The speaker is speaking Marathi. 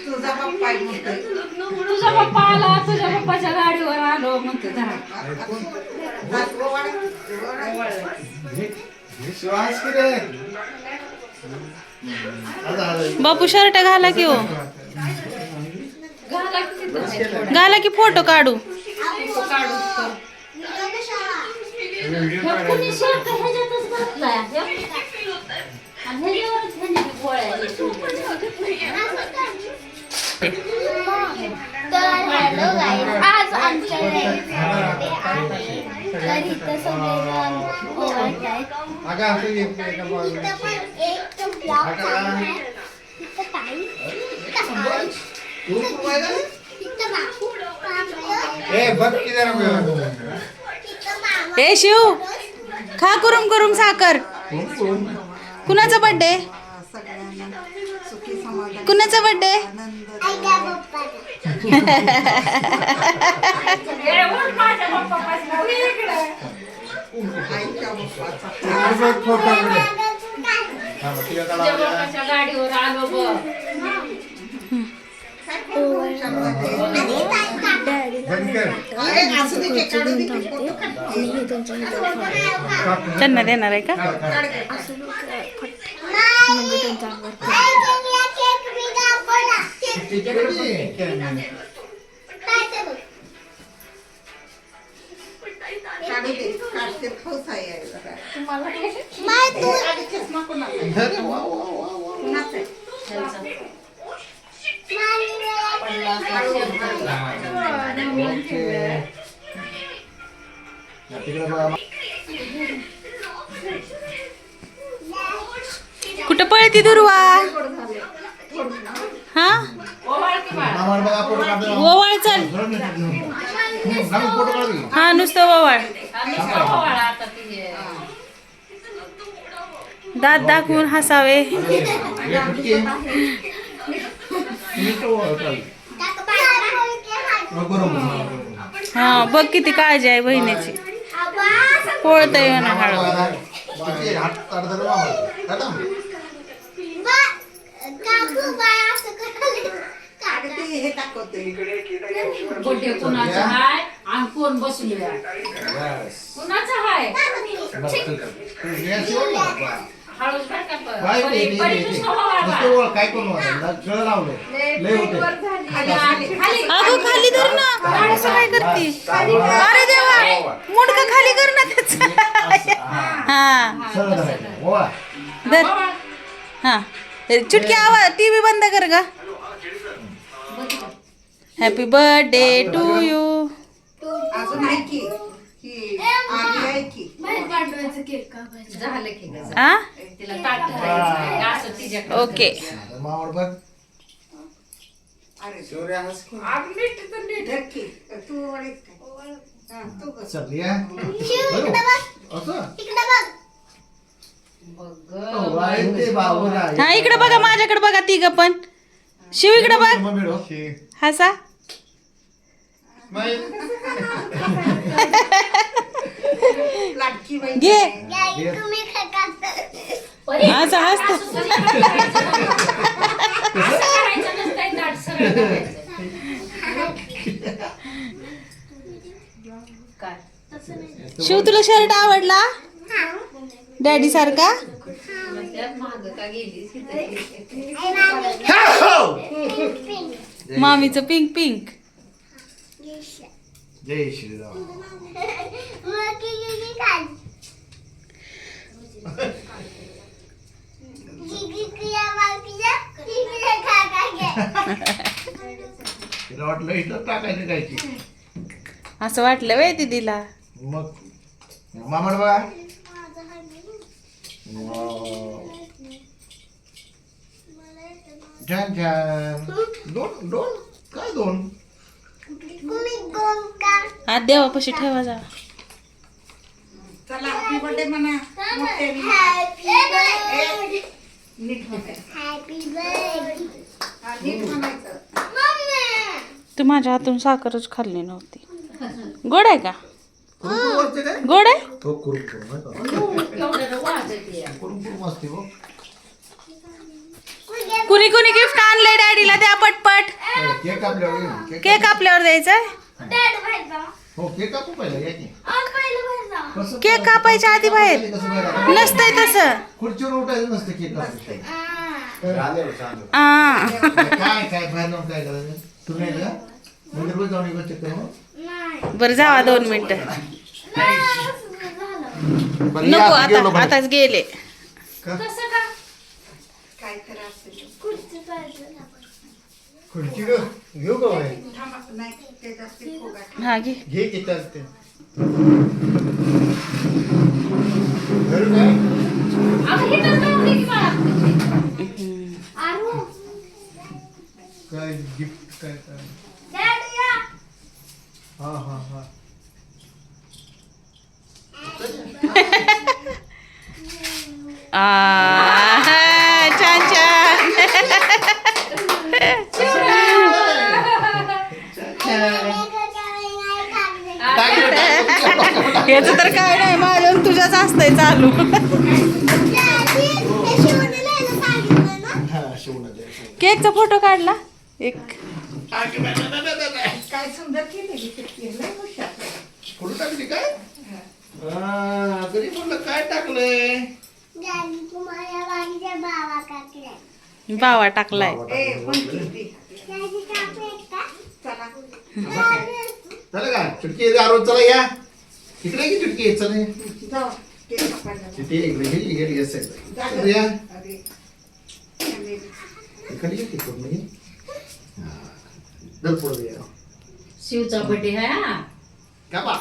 तुझा पप्पा म्हणतोय. तुझा पप्पा आला, तुझ्या पप्पाच्या गाडीवर आलो म्हणतो जरा. बापू शर्ट घाला की हो, घाला की तिथं आहे थोडा. घाला की फोटो काढू. काढू तर. ह्या कुणी शर्ट ह्याच्यातच घातलाय. आणि ह्याच्यावरच ह्याने गोळ्या तर हॅलो गाईज, आज आमच्याकडे आहे तर इथं सगळेजण ओवाळतायत. इथं पण एक ब्लॉग चालू आहे. इथं ताई, इथं आई, इथं बापू, इथं मामा. ए शिव, खा कुरुम कुरुम साखर. कुणाचा बर्थडे? सगळ्यांना सुखी समाधान कुणाचा बर्थडे? आनंद आईच्या पप्पाला. माझ्या पप्पापासून पुढे इकडे. आईच्या बाप्पाचा तुझ्या पप्पाच्या गाडीवर आलो बघ. त्यांना देणार आहे का? काढते खाऊच आहे तुम्हाला चष्मा कोणाचा आहे? कुठं पळती दुर्वा? हा ओवाळ चल. हा नुसतं ओवाळ. दात दाखवून हसावे. हा बघ किती काळजी आहे बहिणीची. पोळतय ना हळू. हे दाखवते बड्डे कोणाचा हाय आणि कोण बसलोय? कोणाचा हाय? हळूच बरं का पण. बडी नुसतं काय करू अगं खाली धर ना. असं काय करते? अरे देवा, मुंडका खाली कर ना त्याच. हा धर. हा चुटकी आवाज. टीव्ही बंद कर गा. Happy birthday to you. अजून आहे की ही आली आहे की झालं की गं. आ तिला ताट धरायचं असं तिच्याकडे. ओके. अरे नीट तर नीट धर की. तू वळीत काय? हा, तू बस. हा इकडे बघा, माझ्याकडे बघा. तिघ पण. शिव इकडे बघ. हसा. लाडकी बाई घे. तुम्ही असं हसत. करायचं नसतंय, ताट सरळ करायचं. काय? शिव तुला शर्ट आवडला डॅडी सारखा? त्यात मागं का गेलीस? मामीचं पिंक पिंक. जय श्रीराम. तिला वाटलं इथं टाकायचं काय की. असं वाटलं वे दीदीला. मग मामाड बघा. छान छान. दोन दोन काय दोन? आज देवापाशी ठेवा जा. चला हॅपी बर्थडे म्हणा मोठ्याने. नीट म्हणा. हा, नीट म्हणायचं. तू माझ्या हातून साखरच खाल्ली नव्हती. गोड आहे का? कुरुकुरु काय? गोड आहे. तो कुरुकुरु नाही का? केवढं वाजत आहे. कुरुकुरु मस्त आहे हो. कोणी कोणी गिफ्ट आणलंय डॅडीला द्या पटपट. केक कापल्यावर ये. केक आपल्यावर द्यायचा डॅड बाहेर जा. हो केक कापू पहिला या की पहिलं बाहेर जा. कसं केक कापायच्या आधी बाहेर कसं बाहेर आलं? नसतंय तसं. खुर्चीवर उठायचं नसतं केक कापायचं. आ. काय काय बाहेर जाऊन काय करायचं तुम्ही आहे का मंदिरवर जाऊन एक चक्कर मग नाही. बरं जावा 2 मिनिटं. झालं. बरं, या, नको आता गेलो आता बाहेर. आताच गेले. का? कसं का? काय तर असेल. खुर्ची पाहिजे ना. खुर्ची घेऊ का बाहेर? थांबा, नाही त्याच्यात ते फुगा. हा घे. घे किती असते धरू काय अगं हे तर जाऊ दे की बाळा. आरू. काय गिफ्ट काय काय डॅड या. हा हा हा छान छान. याच तर काय नाही माझ्या तुझ्याच असतंय चालू. हा शिवून दे केकचा फोटो काढला एक. काय सुंदर केले लय हुशार. कुठं टाकली काय तरी म्हणलं काय टाकलंय तुम्हाला माझ्या बाबा काकड्या. बावा टाकलाय. ए कोणती ती? त्याची कापे आहेत का? चला. चला का चुटकी आरोज चला या इकडे की चुटकी चला जाऊ. ते कापायला. तिथे इकडे गेली गेली या साईडला जाऊ. या अरे. अरे. इकडे गेली पूर्ण घे दल पुढे या शिवचा बर्थडे आहे हा. का बा